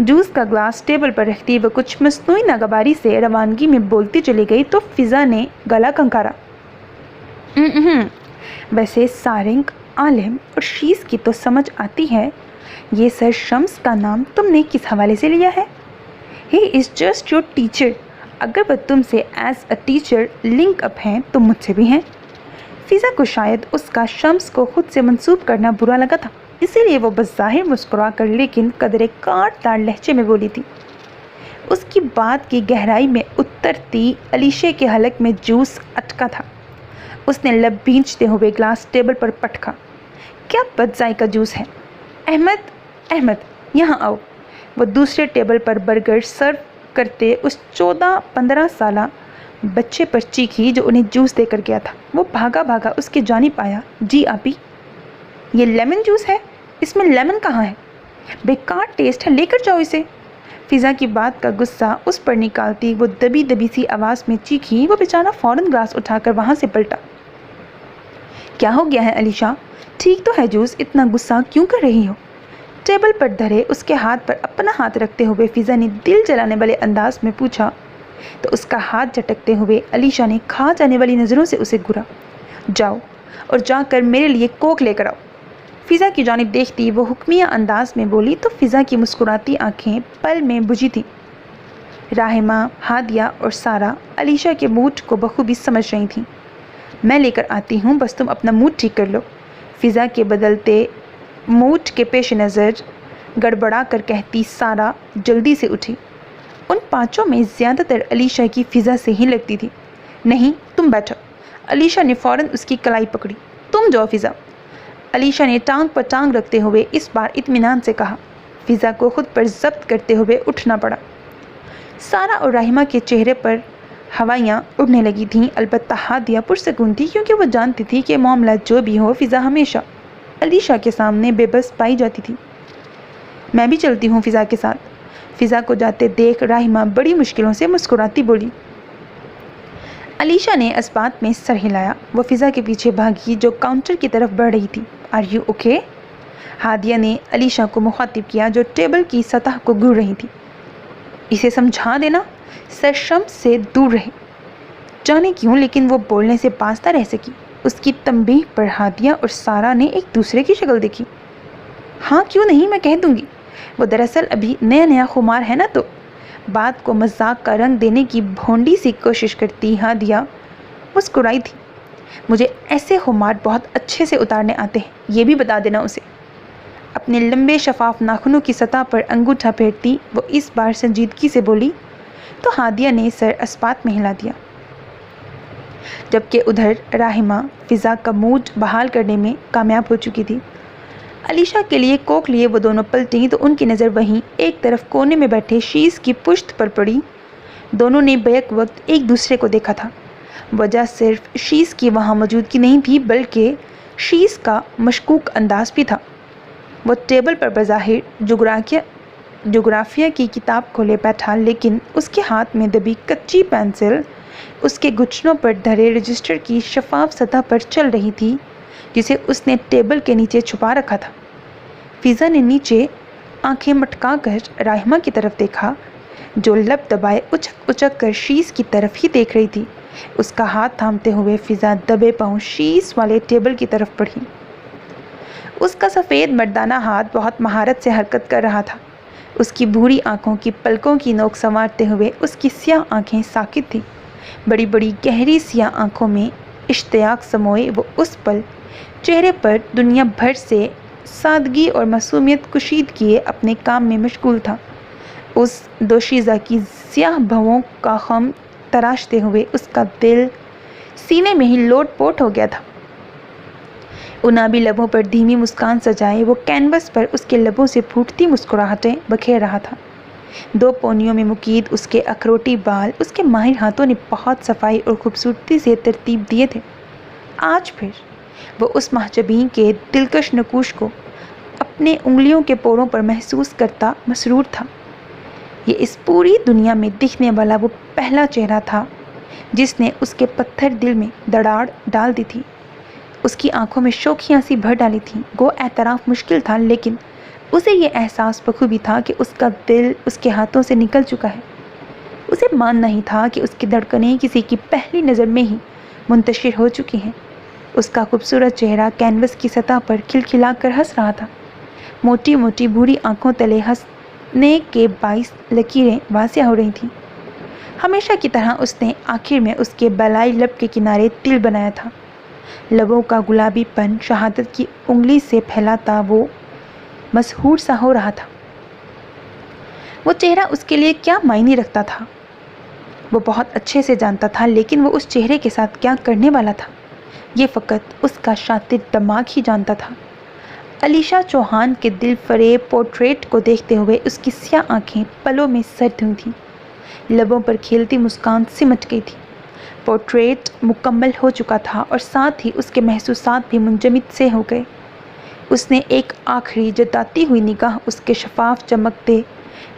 جوس کا گلاس ٹیبل پر رکھتی وہ کچھ مصنوعی ناگواری سے روانگی میں بولتی چلی گئی تو فضا نے گلا کھنکارا۔ ویسے سارنگ، عالم اور شیز کی تو سمجھ آتی ہے، یہ سر شمس کا نام تم نے کس حوالے سے لیا ہے؟ ہی از جسٹ یور ٹیچر۔ اگر وہ تم سے as a teacher link up ہیں تو مجھ سے بھی ہیں۔ فضا کو شاید اس کا شمس کو خود سے منسوب کرنا برا لگا تھا، اسی لیے وہ بظاہر مسکرا کر لیکن قدرے کاٹ دار لہجے میں بولی تھی۔ اس کی بات کی گہرائی میں اترتی علیشے کے حلق میں جوس اٹکا تھا۔ اس نے لب بھینچتے ہوئے گلاس ٹیبل پر پٹکا۔ کیا بد ذائقہ جوس ہے! احمد یہاں آؤ۔ وہ دوسرے ٹیبل پر برگر سرو کرتے اس 14-15 سالہ بچے پر چیخی جو انہیں جوس دے کر گیا تھا۔ وہ بھاگا اس کی جانب آیا۔ جی آپی، یہ لیمن جوس ہے، اس میں لیمن کہاں ہے؟ بیکار ٹیسٹ ہے، لے کر جاؤ اسے۔ فضا کی بات کا غصہ اس پر نکالتی وہ دبی دبی سی آواز میں چیخی۔ وہ بیچارہ فوراً گلاس اٹھا کر وہاں سے پلٹا۔ کیا ہو گیا ہے علیشا؟ ٹھیک تو ہے جوز، اتنا غصہ کیوں کر رہی ہو؟ ٹیبل پر دھرے اس کے ہاتھ پر اپنا ہاتھ رکھتے ہوئے فضا نے دل جلانے والے انداز میں پوچھا تو اس کا ہاتھ جھٹکتے ہوئے علیشا نے کھا جانے والی نظروں سے اسے گھورا۔ جاؤ اور جا کر میرے لیے کوک لے کر آؤ۔ فضا کی جانب دیکھتی وہ حکمیہ انداز میں بولی تو فضا کی مسکراتی آنکھیں پل میں بجھی تھیں۔ راحمہ، ہادیہ اور سارا علیشا کے موڈ کو بخوبی سمجھ رہی تھیں۔ میں لے کر آتی ہوں، بس تم اپنا موڈ ٹھیک کر لو، فضا کے بدلتے موڈ کے پیش نظر گڑبڑا کر کہتی سارا جلدی سے اٹھی۔ ان پانچوں میں زیادہ تر علیشا کی فضا سے ہی لگتی تھی۔ نہیں، تم بیٹھو۔ علیشا نے فوراً اس کی کلائی پکڑی۔ تم جاؤ فضا۔ علیشا نے ٹانگ پر ٹانگ رکھتے ہوئے اس بار اطمینان سے کہا۔ فضا کو خود پر ضبط کرتے ہوئے اٹھنا پڑا۔ سارا اور راحمہ کے چہرے پر ہوائیاں اڑنے لگی تھیں، البتہ ہادیہ پرسکون تھی کیونکہ وہ جانتی تھی کہ معاملہ جو بھی ہو فضا ہمیشہ علیشا کے سامنے بے بس پائی جاتی تھی۔ میں بھی چلتی ہوں فضا کے ساتھ۔ فضا کو جاتے دیکھ راحمہ بڑی مشکلوں سے مسکراتی بولی۔ علیشا نے اس بات میں سر ہلایا۔ وہ فضا کے پیچھے بھاگی جو کاؤنٹر کی طرف بڑھ رہی تھی۔ Are you okay? ہادیہ نے علیشا کو مخاطب کیا جو ٹیبل کی سطح کو گھور رہی تھی۔ اسے سمجھا دینا سرشم سے دور رہے۔ جانے کیوں لیکن وہ بولنے سے باز نہ رہ سکی۔ اس کی تنبیہ پر ہادیہ اور سارا نے ایک دوسرے کی شکل دیکھی۔ ہاں کیوں نہیں، میں کہہ دوں گی، وہ دراصل ابھی نیا نیا خمار ہے نا، تو بات کو مذاق کا رنگ دینے کی بھونڈی سی کوشش کرتی ہادیہ مسکرائی تھی۔ مجھے ایسے خمار بہت اچھے سے اتارنے آتے ہیں، یہ بھی بتا دینا اسے۔ اپنے لمبے شفاف ناخنوں کی سطح پر انگوٹھا پھیرتی وہ اس بار سنجیدگی سے بولی تو ہادیہ نے سر اسپات میں ہلا دیا، جبکہ ادھر راحمہ فضا کا موڈ بحال کرنے میں کامیاب ہو چکی تھی۔ علیشا کے لیے کوک لیے وہ دونوں پلٹیں تو ان کی نظر وہیں ایک طرف کونے میں بیٹھے شیز کی پشت پر پڑی۔ دونوں نے بیک وقت ایک دوسرے کو دیکھا تھا۔ وجہ صرف شیز کی وہاں موجودگی نہیں تھی بلکہ شیز کا مشکوک انداز بھی تھا۔ وہ ٹیبل پر بظاہر جغرافیہ کی کتاب کھولے بیٹھا، لیکن اس کے ہاتھ میں دبی کچی پینسل اس کے گھٹنوں پر دھرے رجسٹر کی شفاف سطح پر چل رہی تھی جسے اس نے ٹیبل کے نیچے چھپا رکھا تھا۔ فضا نے نیچے آنکھیں مٹکا کر راحمہ کی طرف دیکھا جو لب دبائے اچک اچک کر شیز کی طرف ہی دیکھ رہی تھی۔ اس کا ہاتھ تھامتے ہوئے فضا دبے پاؤں شیز والے ٹیبل کی طرف بڑھی۔ اس کا سفید مردانہ ہاتھ بہت مہارت سے حرکت کر رہا تھا۔ اس کی بھوری آنکھوں کی پلکوں کی نوک سنوارتے ہوئے اس کی سیاہ آنکھیں ساکت تھیں۔ بڑی بڑی گہری سیاہ آنکھوں میں اشتیاق سموئے وہ اس پل چہرے پر دنیا بھر سے سادگی اور معصومیت کشید کیے اپنے کام میں مشغول تھا۔ اس دوشیزہ کی سیاہ بھووں کا خم تراشتے ہوئے اس کا دل سینے میں ہی لوٹ پوٹ ہو گیا تھا۔ انابی لبوں پر دھیمی مسکان سجائے وہ کینوس پر اس کے لبوں سے پھوٹتی مسکراہٹیں بکھیر رہا تھا۔ دو پونیوں میں مقید اس کے اخروٹی بال اس کے ماہر ہاتھوں نے بہت صفائی اور خوبصورتی سے ترتیب دیے تھے۔ آج پھر وہ اس محجبین کے دلکش نقوش کو اپنے انگلیوں کے پوروں پر محسوس کرتا مسرور تھا۔ یہ اس پوری دنیا میں دکھنے والا وہ پہلا چہرہ تھا جس نے اس کے پتھر دل میں دراڑ ڈال دی تھی۔ اس کی آنکھوں میں شوخیاں سی بھر ڈالی تھیں۔ گو اعتراف مشکل تھا لیکن اسے یہ احساس بخوبی تھا کہ اس کا دل اس کے ہاتھوں سے نکل چکا ہے۔ اسے ماننا ہی تھا کہ اس کی دھڑکنیں کسی کی پہلی نظر میں ہی منتشر ہو چکی ہیں۔ اس کا خوبصورت چہرہ کینوس کی سطح پر کھلکھلا کر ہنس رہا تھا۔ موٹی موٹی بھوری آنکھوں تلے ہنسنے کے باعث لکیریں واضح ہو رہی تھیں۔ ہمیشہ کی طرح اس نے آخر میں اس کے بالائی لب کے کنارے تل بنایا تھا۔ لبوں کا گلابی پن شہادت کی انگلی سے پھیلاتا وہ مسحور سا ہو رہا تھا۔ وہ چہرہ اس کے لیے کیا معنی رکھتا تھا وہ بہت اچھے سے جانتا تھا، لیکن وہ اس چہرے کے ساتھ کیا کرنے والا تھا یہ فقط اس کا شاطر دماغ ہی جانتا تھا۔ علیشا چوہان کے دل فریب پورٹریٹ کو دیکھتے ہوئے اس کی سیاہ آنکھیں پلوں میں سرد ہوئی تھیں، لبوں پر کھیلتی مسکان سمٹ گئی تھی۔ پورٹریٹ مکمل ہو چکا تھا اور ساتھ ہی اس کے محسوسات بھی منجمد سے ہو گئے۔ اس نے ایک آخری جتاتی ہوئی نگاہ اس کے شفاف چمکتے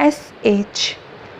SH।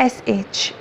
SH।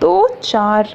2-4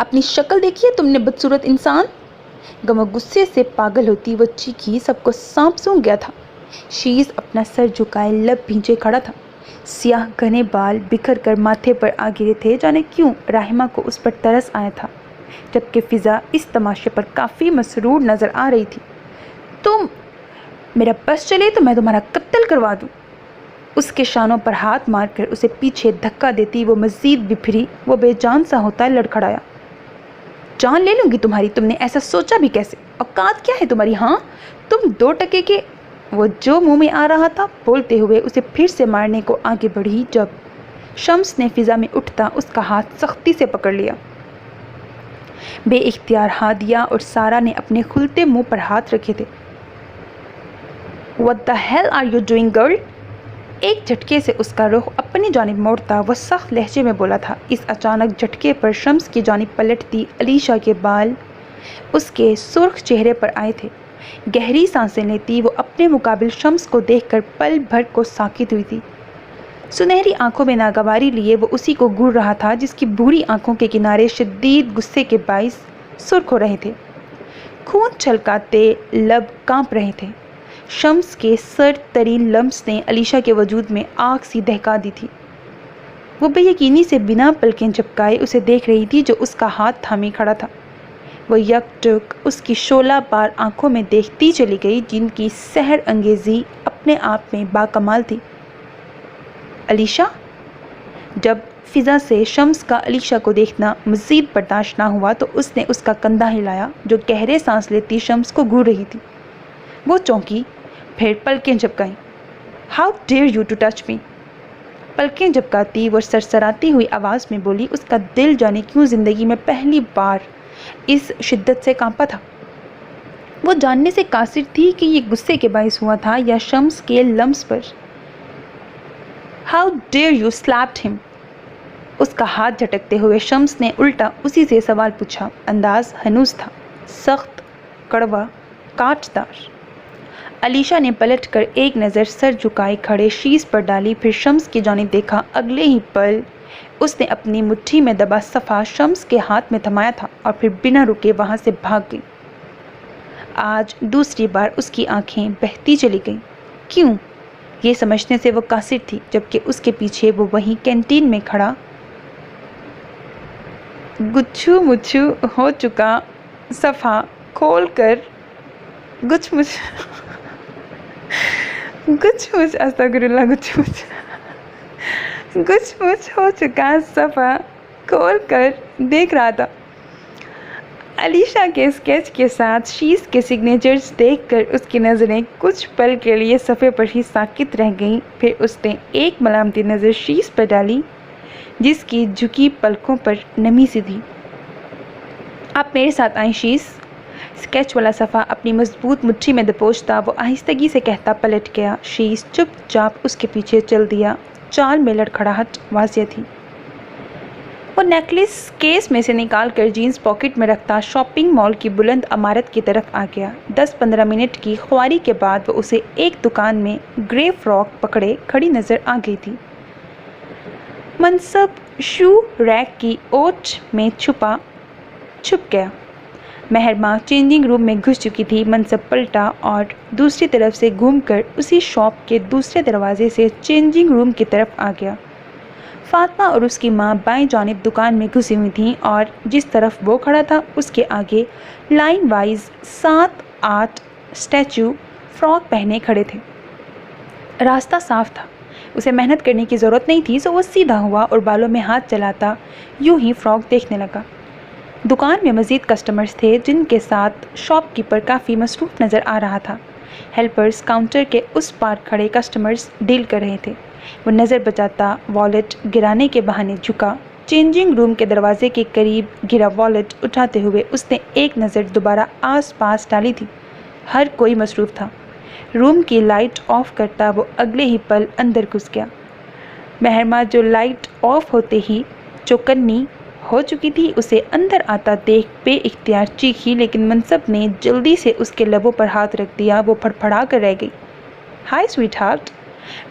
اپنی شکل دیکھی ہے تم نے بدصورت انسان؟ گما غصے سے پاگل ہوتی وہ چیخی، سب کو سانپ سونگ گیا تھا۔ شیز اپنا سر جھکائے لب بھینچے کھڑا تھا۔ سیاہ گھنے بال بکھر کر ماتھے پر آ گرے تھے۔ جانے کیوں راہمہ کو اس پر ترس آیا تھا، جبکہ فضا اس تماشے پر کافی مسرور نظر آ رہی تھی۔ تم میرا بس چلے تو میں تمہارا قتل کروا دوں۔ اس کے شانوں پر ہاتھ مار کر اسے پیچھے دھکا دیتی وہ مزید بپھری۔ وہ بے جان سا ہوتا لڑکھڑایا، جان لے لوں گی تمہاری، تم نے ایسا سوچا بھی کیسے؟ اوقات کیا ہے تمہاری؟ ہاں تم 2 ٹکے کے؟ وہ جو منہ میں آ رہا تھا بولتے ہوئے اسے پھر سے مارنے کو آگے بڑھی، جب شمس نے فضا میں اٹھتا اس کا ہاتھ سختی سے پکڑ لیا۔ بے اختیار ہادیہ اور سارا نے اپنے کھلتے منہ پر ہاتھ رکھے تھے۔ What the hell are you doing, girl؟ ایک جھٹکے سے اس کا رخ اپنی جانب موڑتا وہ سخت لہجے میں بولا تھا۔ اس اچانک جھٹکے پر شمس کی جانب پلٹتی علیشا کے بال اس کے سرخ چہرے پر آئے تھے۔ گہری سانسیں لیتی وہ اپنے مقابل شمس کو دیکھ کر پل بھر کو ساکت ہوئی تھی۔ سنہری آنکھوں میں ناگواری لیے وہ اسی کو گھور رہا تھا جس کی بھوری آنکھوں کے کنارے شدید غصے کے باعث سرخ ہو رہے تھے۔ خون چھلکاتے لب کانپ رہے تھے۔ شمس کے سرد ترین لمس نے علیشا کے وجود میں آگ سی دہکا دی تھی۔ وہ بے یقینی سے بنا پلکیں جھپکائے اسے دیکھ رہی تھی جو اس کا ہاتھ تھامے کھڑا تھا۔ وہ یک ٹک اس کی شعلہ بار آنکھوں میں دیکھتی چلی گئی جن کی سحر انگیزی اپنے آپ میں باکمال تھی۔ علیشا؟ جب فضا سے شمس کا علیشا کو دیکھنا مزید برداشت نہ ہوا تو اس نے اس کا کندھا ہلایا جو گہرے سانس لیتی شمس کو گھور رہی تھی۔ وہ چونکی، پھر پلکیں جھپکائیں۔ How dare you to touch me? پلکیں جھپکاتی وہ سرسراتی ہوئی آواز میں بولی۔ اس کا دل جانے کیوں زندگی میں پہلی بار اس شدت سے کانپا تھا۔ وہ جاننے سے قاصر تھی کہ یہ غصے کے باعث ہوا تھا یا شمس کے لمس پر۔ ہاؤ ڈیئر یو سلیپڈ ہم؟ اس کا ہاتھ جھٹکتے ہوئے شمس نے الٹا اسی سے سوال پوچھا۔ انداز ہنوز تھا، سخت، کڑوا، کاٹدار۔ علیشا نے پلٹ کر ایک نظر سر جھکائے کھڑے شیز پر ڈالی، پھر شمس کی جانب دیکھا۔ اگلے ہی پل اس نے اپنی مٹھی میں دبا صفحہ شمس کے ہاتھ میں تھمایا تھا اور پھر بنا رکے وہاں سے بھاگ گئی۔ آج دوسری بار اس کی آنکھیں بہتی چلی گئیں۔ کیوں؟ یہ سمجھنے سے وہ قاصر تھی، جبکہ اس کے پیچھے وہ وہیں کینٹین میں کھڑا گچھو مچھو ہو چکا صفحہ کھول کر گچھ مچھ ہو چکا صفحہ کھول کر دیکھ رہا تھا۔ علیشا کے اسکیچ کے ساتھ شیز کے سگنیچرز دیکھ کر اس کی نظریں کچھ پل کے لیے صفحے پر ہی ساکت رہ گئیں، پھر اس نے ایک ملامتی نظر شیز پر ڈالی جس کی جھکی پلکوں پر نمی سی تھی۔ آپ میرے ساتھ آئیں شیز؟ اسکیچ والا صفحہ اپنی مضبوط مٹھی میں دبوچتا وہ آہستگی سے کہتا پلٹ گیا۔ شیز چپ چاپ اس کے پیچھے چل دیا۔ چال میں لڑکھڑاہٹ واضح تھی۔ وہ نیکلس کیس میں سے نکال کر جینز پاکٹ میں رکھتا شاپنگ مال کی بلند عمارت کی طرف آ گیا۔ 10-15 منٹ کی خواری کے بعد وہ اسے ایک دکان میں گرے فراک پکڑے کھڑی نظر آ گئی تھی۔ منصب شو ریک کی اوٹ میں چھپ گیا۔ مہرماں چینجنگ روم میں گھس چکی تھی۔ منصب پلٹا اور دوسری طرف سے گھوم کر اسی شاپ کے دوسرے دروازے سے چینجنگ روم کی طرف آ گیا۔ فاطمہ اور اس کی ماں بائیں جانب دکان میں گھسی ہوئی تھیں اور جس طرف وہ کھڑا تھا اس کے آگے لائن وائز 7-8 اسٹیچو فراک پہنے کھڑے تھے۔ راستہ صاف تھا، اسے محنت کرنے کی ضرورت نہیں تھی، سو وہ سیدھا ہوا اور بالوں میں ہاتھ چلاتا یوں ہی فراک دیکھنے لگا۔ دکان میں مزید کسٹمرز تھے جن کے ساتھ شاپ کیپر کافی مصروف نظر آ رہا تھا۔ ہیلپرز کاؤنٹر کے اس پار کھڑے کسٹمرز ڈیل کر رہے تھے۔ وہ نظر بچاتا والیٹ گرانے کے بہانے جھکا۔ چینجنگ روم کے دروازے کے قریب گرا والیٹ اٹھاتے ہوئے اس نے ایک نظر دوبارہ آس پاس ڈالی تھی۔ ہر کوئی مصروف تھا۔ روم کی لائٹ آف کرتا وہ اگلے ہی پل اندر گھس گیا۔ مہرماں جو لائٹ آف ہوتے ہی چوکنی ہو چکی تھی اسے اندر آتا دیکھ بے اختیار چیخی، لیکن منصب نے جلدی سے اس کے لبوں پر ہاتھ رکھ دیا۔ وہ پھڑپھڑا کر رہ گئی۔ ہائی سویٹ ہارٹ،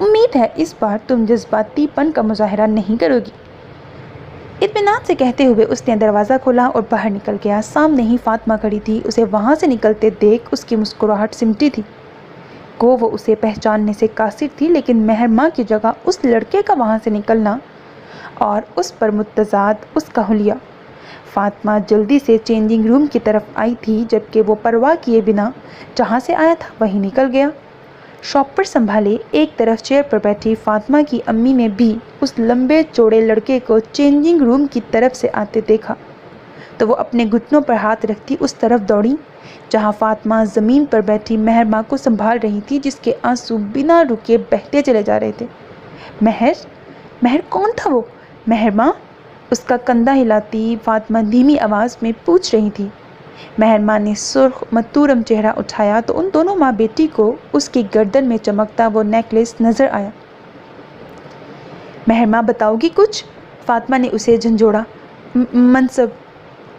امید ہے اس بار تم جذباتی پن کا مظاہرہ نہیں کرو گی۔ اطمینان سے کہتے ہوئے اس نے دروازہ کھولا اور باہر نکل گیا۔ سامنے ہی فاطمہ کھڑی تھی، اسے وہاں سے نکلتے دیکھ اس کی مسکراہٹ سمٹی تھی۔ وہ اسے پہچاننے سے قاصر تھی، لیکن مہر ماں کی جگہ اس لڑکے کا وہاں سے نکلنا اور اس پر متضاد اس کا حلیہ۔ فاطمہ جلدی سے چینجنگ روم کی طرف آئی تھی، جبکہ وہ پرواہ کیے بنا جہاں سے آیا تھا وہیں نکل گیا۔ شاپ پر سنبھالے ایک طرف چیئر پر بیٹھی فاطمہ کی امی نے بھی اس لمبے چوڑے لڑکے کو چینجنگ روم کی طرف سے آتے دیکھا تو وہ اپنے گھٹنوں پر ہاتھ رکھتی اس طرف دوڑی جہاں فاطمہ زمین پر بیٹھی مہر ماں کو سنبھال رہی تھی، جس کے آنسو بنا رکے بہتے چلے جا رہے تھے۔ مہر کون تھا وہ؟ مہر ماں، اس کا کندھا ہلاتی فاطمہ دھیمی آواز میں پوچھ رہی تھی۔ مہر ماں نے سرخ متورم چہرہ اٹھایا تو ان دونوں ماں بیٹی کو اس کی گردن میں چمکتا وہ نیکلس نظر آیا۔ مہر ماں بتاؤ گی کچھ؟ فاطمہ نے اسے جھنجھوڑا۔ منصب۔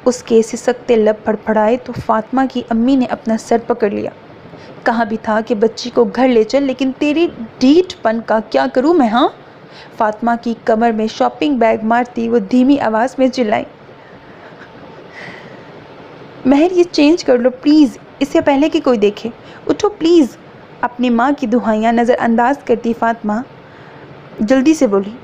اس کے سسکتے لب پھڑپھڑائے تو فاطمہ کی امی نے اپنا سر پکڑ لیا۔ کہا بھی تھا کہ بچی کو گھر لے چل، لیکن تیری ڈھیٹ پن کا کیا کروں میں؟ ہاں؟ فاطمہ کی کمر میں شاپنگ بیگ مارتی وہ دھیمی آواز میں چلائی۔ مہر، یہ چینج کر لو پلیز، اس سے پہلے کہ کوئی دیکھے۔ اٹھو پلیز۔ اپنی ماں کی دہائیاں نظر انداز کرتی فاطمہ جلدی سے بولی۔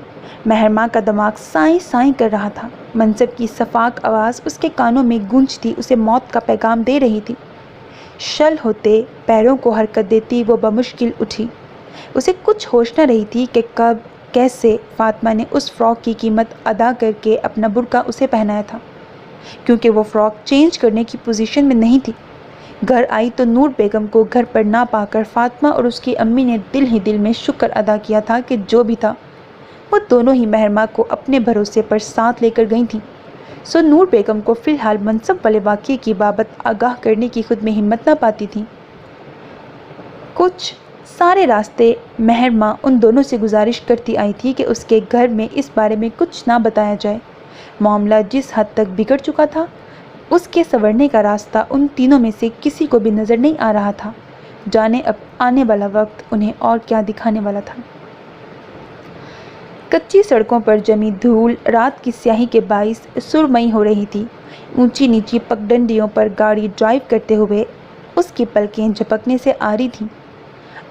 مہر ماں کا دماغ سائیں سائیں کر رہا تھا۔ منصب کی شفاف آواز اس کے کانوں میں گونجتی اسے موت کا پیغام دے رہی تھی۔ شل ہوتے پیروں کو حرکت دیتی وہ بمشکل اٹھی۔ اسے کچھ ہوش نہ رہی تھی کہ کب کیسے فاطمہ نے اس فراک کی قیمت ادا کر کے اپنا برقع اسے پہنایا تھا، کیونکہ وہ فراک چینج کرنے کی پوزیشن میں نہیں تھی۔ گھر آئی تو نور بیگم کو گھر پر نہ پا کر فاطمہ اور اس کی امی نے دل ہی دل میں شکر ادا کیا تھا کہ جو بھی تھا وہ دونوں ہی مہر ماں کو اپنے بھروسے پر ساتھ لے کر گئی تھیں۔ سو نور بیگم کو فی الحال منصب والے واقعے کی بابت آگاہ کرنے کی خود میں ہمت نہ پاتی تھی۔ کچھ سارے راستے مہر ماں ان دونوں سے گزارش کرتی آئی تھی کہ اس کے گھر میں اس بارے میں کچھ نہ بتایا جائے۔ معاملہ جس حد تک بگڑ چکا تھا، اس کے سنورنے کا راستہ ان تینوں میں سے کسی کو بھی نظر نہیں آ رہا تھا۔ جانے اب آنے والا وقت انہیں اور کیا دکھانے والا تھا۔ کچی سڑکوں پر جمی دھول رات کی سیاہی کے باعث سرمئی ہو رہی تھی۔ اونچی نیچی پگڈنڈیوں پر گاڑی ڈرائیو کرتے ہوئے اس کی پلکیں جھپکنے سے آ رہی تھیں۔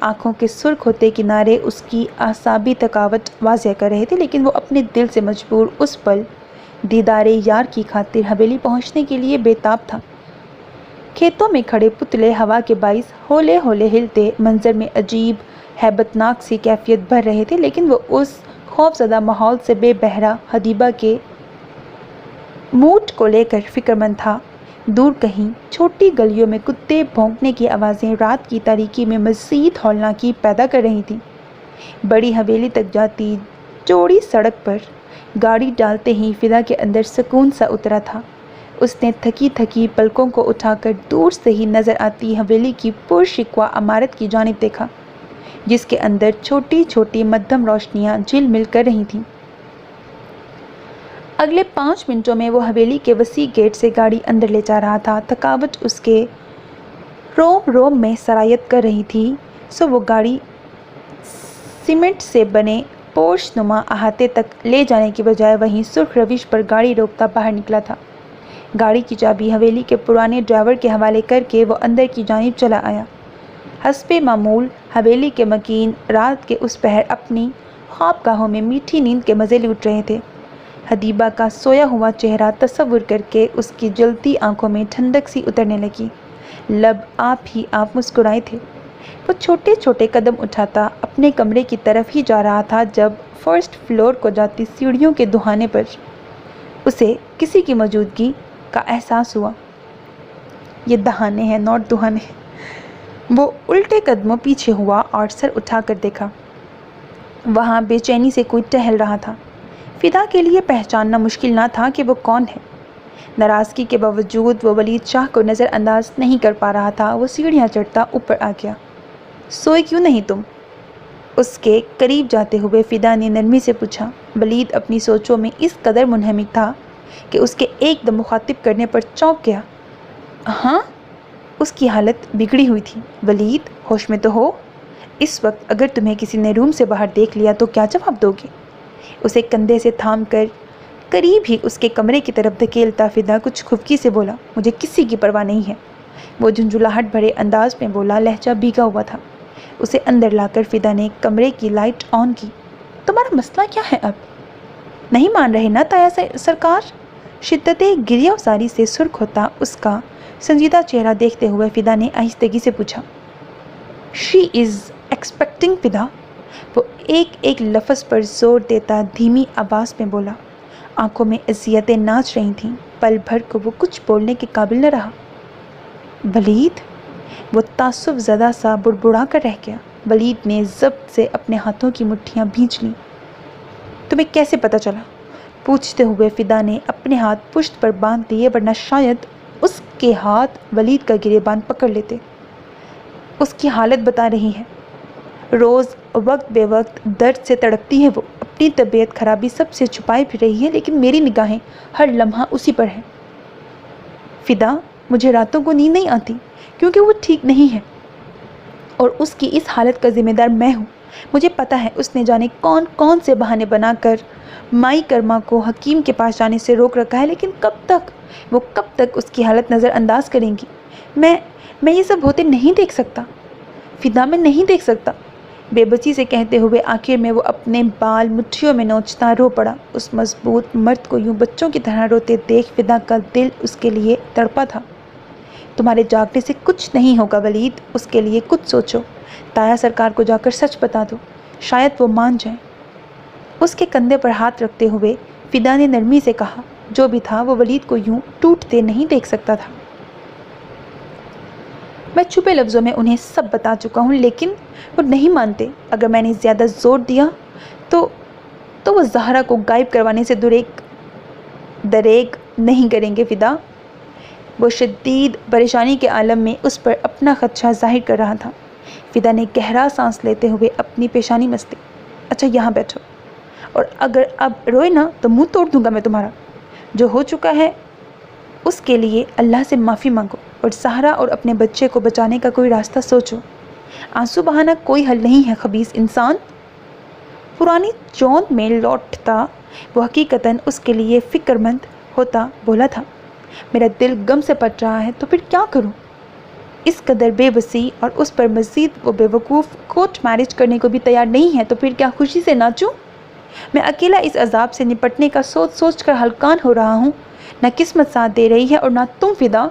آنکھوں کے سرخ ہوتے کنارے اس کی اعصابی تھکاوٹ واضح کر رہے تھے، لیکن وہ اپنے دل سے مجبور اس پل دیدار یار کی خاطر حویلی پہنچنے کے لیے بے تاب تھا۔ کھیتوں میں کھڑے پتلے ہوا کے باعث ہولے ہولے ہلتے منظر میں عجیب ہیبت ناک سی کیفیت بھر رہے تھے، لیکن وہ اس خوف زدہ ماحول سے بے بہرا حدیبہ کے موڈ کو لے کر فکر مند تھا۔ دور کہیں چھوٹی گلیوں میں کتے بھونکنے کی آوازیں رات کی تاریکی میں مزید ہولناکی پیدا کر رہی تھیں۔ بڑی حویلی تک جاتی چوڑی سڑک پر گاڑی ڈالتے ہی فضا کے اندر سکون سا اترا تھا۔ اس نے تھکی تھکی پلکوں کو اٹھا کر دور سے ہی نظر آتی حویلی کی پرشکوہ عمارت کی جانب دیکھا، جس کے اندر چھوٹی چھوٹی مدھم روشنیاں جھل مل کر رہی تھیں۔ اگلے 5 منٹوں میں وہ حویلی کے وسیع گیٹ سے گاڑی اندر لے جا رہا تھا۔ تھکاوٹ اس کے روم روم میں سرایت کر رہی تھی، سو وہ گاڑی سیمنٹ سے بنے پورش نما احاطے تک لے جانے کی بجائے وہیں سرخ روش پر گاڑی روکتا باہر نکلا تھا۔ گاڑی کی چابی حویلی کے پرانے ڈرائیور کے حوالے کر کے وہ اندر کی جانب چلا آیا۔ حسب معمول حویلی کے مکین رات کے اس پہر اپنی خوابگاہوں میں میٹھی نیند کے مزے لوٹ رہے تھے۔ حدیبہ کا سویا ہوا چہرہ تصور کر کے اس کی جلتی آنکھوں میں ٹھنڈک سی اترنے لگی۔ لب آپ ہی آپ مسکرائے تھے۔ وہ چھوٹے چھوٹے قدم اٹھاتا اپنے کمرے کی طرف ہی جا رہا تھا جب فرسٹ فلور کو جاتی سیڑھیوں کے دہانے پر اسے کسی کی موجودگی کا احساس ہوا۔ یہ دہانے ہیں، نوٹ دہانے۔ وہ الٹے قدموں پیچھے ہوا اور سر اٹھا کر دیکھا۔ وہاں بے چینی سے کوئی ٹہل رہا تھا۔ فدا کے لیے پہچاننا مشکل نہ تھا کہ وہ کون ہے۔ ناراضگی کے باوجود وہ ولید شاہ کو نظر انداز نہیں کر پا رہا تھا۔ وہ سیڑھیاں چڑھتا اوپر آ گیا۔ سوئے کیوں نہیں تم؟ اس کے قریب جاتے ہوئے فدا نے نرمی سے پوچھا۔ ولید اپنی سوچوں میں اس قدر منہمک تھا کہ اس کے ایک دم مخاطب کرنے پر چونک گیا۔ ہاں؟ اس کی حالت بگڑی ہوئی تھی۔ ولید، ہوش میں تو ہو؟ اس وقت اگر تمہیں کسی نے روم سے باہر دیکھ لیا تو کیا جواب دو گے؟ اسے کندھے سے تھام کر قریب ہی اس کے کمرے کی طرف دھکیلتا فدا کچھ خفگی سے بولا، مجھے کسی کی پرواہ نہیں ہے۔ وہ جھنجھلاہٹ بھرے انداز میں بولا، لہجہ بھیگا ہوا تھا۔ اسے اندر لا کر فدا نے کمرے کی لائٹ آن کی۔ تمہارا مسئلہ کیا ہے اب؟ نہیں مان رہے نا تایا سرکار؟ شدت گریہ ازاری سے سرخ ہوتا اس کا سنجیدہ چہرہ دیکھتے ہوئے فدا نے آہستگی سے پوچھا۔ شی از ایکسپیکٹنگ فدا؟ وہ ایک ایک لفظ پر زور دیتا دھیمی آواز میں بولا۔ آنکھوں میں اذیتیں ناچ رہی تھیں، پل بھر کو وہ کچھ بولنے کے قابل نہ رہا۔ ولید؟ وہ تعصب زدہ سا بڑبڑا کر رہ گیا۔ ولید نے ضبط سے اپنے ہاتھوں کی مٹھیاں بھینچ لیں۔ تمہیں کیسے پتہ چلا؟ پوچھتے ہوئے فدا نے اپنے ہاتھ پشت پر باندھ لیے، ورنہ شاید اس کے ہاتھ ولید کا گریبان پکڑ لیتے۔ اس کی حالت بتا رہی ہے، روز وقت بے وقت درد سے تڑپتی ہے وہ، اپنی طبیعت خرابی سب سے چھپائے پھر رہی ہے، لیکن میری نگاہیں ہر لمحہ اسی پر ہیں۔ فدا، مجھے راتوں کو نیند نہیں آتی کیونکہ وہ ٹھیک نہیں ہے، اور اس کی اس حالت کا ذمہ دار میں ہوں۔ مجھے پتہ ہے اس نے جانے کون کون سے بہانے بنا کر مائی کرما کو حکیم کے پاس جانے سے روک رکھا ہے، لیکن وہ کب تک اس کی حالت نظر انداز کریں گی؟ میں یہ سب ہوتے نہیں دیکھ سکتا فدا، میں نہیں دیکھ سکتا۔ بے بسی سے کہتے ہوئے آخر میں وہ اپنے بال مٹھیوں میں نوچتا رو پڑا۔ اس مضبوط مرد کو یوں بچوں کی طرح روتے دیکھ فدا کا دل اس کے لیے تڑپا تھا۔ تمہارے جاگنے سے کچھ نہیں ہوگا ولید، اس کے لیے کچھ سوچو۔ تایا سرکار کو جا کر سچ بتا دو، شاید وہ مان جائیں۔ اس کے کندھے پر ہاتھ رکھتے ہوئے فدا نے نرمی سے کہا، جو بھی تھا وہ ولید کو یوں ٹوٹتے نہیں دیکھ سکتا تھا۔ میں چھپے لفظوں میں انہیں سب بتا چکا ہوں، لیکن وہ نہیں مانتے۔ اگر میں نے زیادہ زور دیا تو وہ زہرا کو غائب کروانے سے دریغ نہیں کریں گے فدا۔ وہ شدید پریشانی کے عالم میں اس پر اپنا خدشہ ظاہر کر رہا تھا۔ فدا نے گہرا سانس لیتے ہوئے اپنی پیشانی مسلی۔ اچھا یہاں بیٹھو، اور اگر اب روئے نا تو منہ توڑ دوں گا میں تمہارا۔ جو ہو چکا ہے اس کے لیے اللہ سے معافی مانگو، اور زہرا اور اپنے بچے کو بچانے کا کوئی راستہ سوچو۔ آنسو بہانا کوئی حل نہیں ہے خبیث انسان۔ پرانی چوند میں لوٹتا وہ حقیقتاً اس کے لیے فکر مند ہوتا بولا تھا، میرا دل غم سے پٹ رہا ہے تو پھر کیا کروں؟ اس قدر بے بسی، اور اس پر مزید وہ بے وقوف کورٹ میرج کرنے کو بھی تیار نہیں ہے، تو پھر کیا خوشی سے ناچوں؟ میں اکیلا اس عذاب سے نپٹنے کا سوچ کر ہلکان ہو رہا ہوں۔ نہ قسمت ساتھ دے رہی ہے اور نہ تم فدا،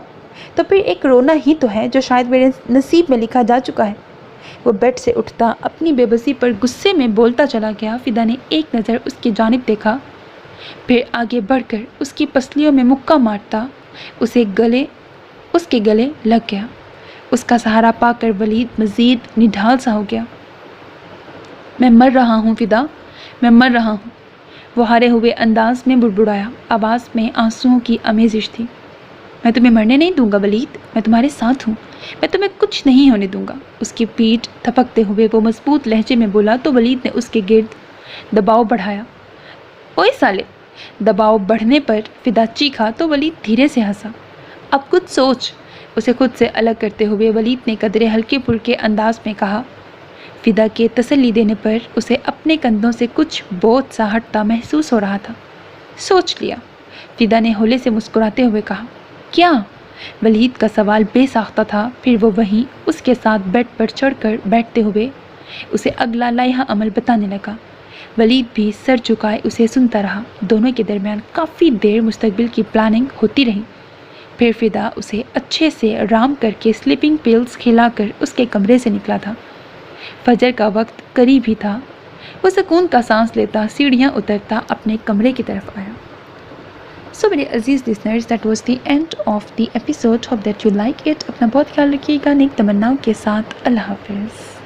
تو پھر ایک رونا ہی تو ہے جو شاید میرے نصیب میں لکھا جا چکا ہے۔ وہ بیڈ سے اٹھتا اپنی بے بسی پر غصے میں بولتا چلا گیا۔ فدا نے ایک نظر اس کی جانب دیکھا، پھر آگے بڑھ کر اس کی پسلیوں میں مکہ مارتا اس کے گلے لگ گیا۔ اس کا سہارا پا کر ولید مزید نڈھال سا ہو گیا۔ میں مر رہا ہوں فدا، میں مر رہا ہوں، وہ ہارے ہوئے انداز میں بڑبڑایا۔ آواز میں آنسوؤں کی آمیزش تھی۔ میں تمہیں مرنے نہیں دوں گا ولید، میں تمہارے ساتھ ہوں، میں تمہیں کچھ نہیں ہونے دوں گا۔ اس کی پیٹھ تھپکتے ہوئے وہ مضبوط لہجے میں بولا تو ولید نے اس کے گرد دباؤ بڑھایا۔ اوئے سالے! دباؤ بڑھنے پر فدا چیخا تو ولید دھیرے سے ہنسا۔ اب کچھ سوچ، اسے خود سے الگ کرتے ہوئے ولید نے قدرے ہلکے پھلکے انداز میں کہا۔ فدا کے تسلی دینے پر اسے اپنے کندھوں سے کچھ بوجھ سا ہٹتا محسوس ہو رہا تھا۔ سوچ لیا، فدا نے ہولے سے مسکراتے ہوئے کہا۔ کیا؟ ولید کا سوال بے ساختہ تھا۔ پھر وہ وہیں اس کے ساتھ بیڈ پر چڑھ کر بیٹھتے ہوئے اسے اگلا لائحہ عمل بتانے لگا۔ ولید بھی سر جھکائے اسے سنتا رہا۔ دونوں کے درمیان کافی دیر مستقبل کی پلاننگ ہوتی رہی۔ پھر فدا اسے اچھے سے آرام کر کے سلیپنگ پلز کھلا کر اس کے کمرے سے نکلا تھا۔ فجر کا وقت قریب ہی تھا۔ وہ سکون کا سانس لیتا سیڑھیاں اترتا اپنے کمرے کی طرف آیا۔ سو میرے عزیز listeners, that was the end of the episode. Hope that you like it. اپنا بہت خیال رکھیے گا نیک تمناؤں کے ساتھ. اللہ حافظ.